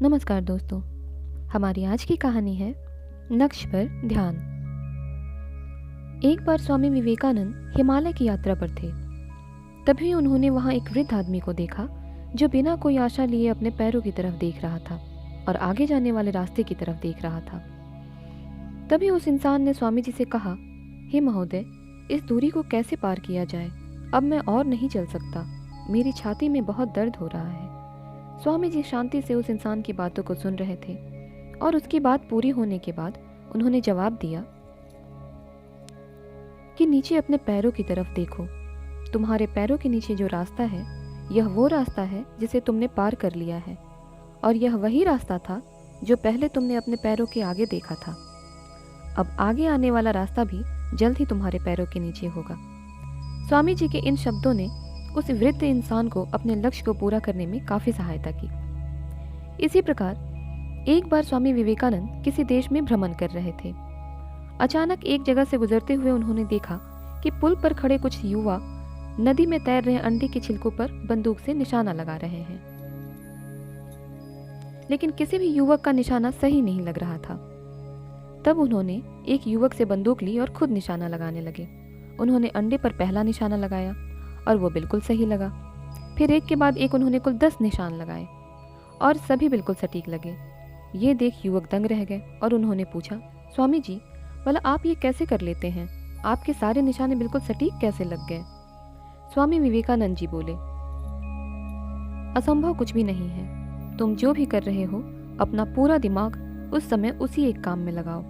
नमस्कार दोस्तों। हमारी आज की कहानी है लक्ष्य पर ध्यान। एक बार स्वामी विवेकानंद हिमालय की यात्रा पर थे। तभी उन्होंने वहां एक वृद्ध आदमी को देखा जो बिना कोई आशा लिए अपने पैरों की तरफ देख रहा था और आगे जाने वाले रास्ते की तरफ देख रहा था। तभी उस इंसान ने स्वामी जी से कहा, हे महोदय, इस दूरी को कैसे पार किया जाए? अब मैं और नहीं चल सकता। मेरी छाती में बहुत दर्द हो रहा है। स्वामी जी शांति से उस इंसान की बातों को सुन रहे थे और उसकी बात पूरी होने के बाद उन्होंने जवाब दिया कि नीचे अपने पैरों की तरफ देखो। तुम्हारे पैरों के नीचे जो रास्ता है, यह वो रास्ता है जिसे तुमने पार कर लिया है, और यह वही रास्ता था जो पहले तुमने अपने पैरों के आगे देखा था। अब आगे आने वाला रास्ता भी जल्द ही तुम्हारे पैरों के नीचे होगा। स्वामी जी के इन शब्दों ने उस वृद्ध इंसान को अपने लक्ष्य को पूरा करने में काफी सहायता की। इसी प्रकार एक बार स्वामी विवेकानंद किसी देश में भ्रमण कर रहे थे। अचानक एक जगह से गुजरते हुए उन्होंने देखा कि पुल पर खड़े कुछ युवा नदी में तैर रहे अंडे के छिलकों पर बंदूक से निशाना लगा रहे हैं, लेकिन किसी भी युवक का निशाना सही नहीं लग रहा था। तब उन्होंने एक युवक से बंदूक ली और खुद निशाना लगाने लगे। उन्होंने अंडे पर पहला निशाना लगाया और वो बिल्कुल सही लगा। फिर एक के बाद एक उन्होंने कुल 10 निशान लगाए और सभी बिल्कुल सटीक लगे। ये देख युवक दंग रह गए और उन्होंने पूछा, स्वामी जी, भला आप ये कैसे कर लेते हैं? आपके सारे निशाने बिल्कुल सटीक कैसे लग गए? स्वामी विवेकानंद जी बोले, असंभव कुछ भी नहीं है। तुम जो भी कर रहे हो, अपना पूरा दिमाग उस समय उसी एक काम में लगाओ।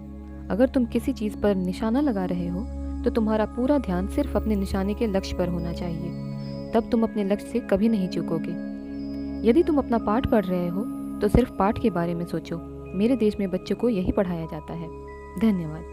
अगर तुम किसी चीज पर निशाना लगा रहे हो तो तुम्हारा पूरा ध्यान सिर्फ अपने निशाने के लक्ष्य पर होना चाहिए। तब तुम अपने लक्ष्य से कभी नहीं चूकोगे। यदि तुम अपना पाठ पढ़ रहे हो तो सिर्फ पाठ के बारे में सोचो। मेरे देश में बच्चों को यही पढ़ाया जाता है। धन्यवाद।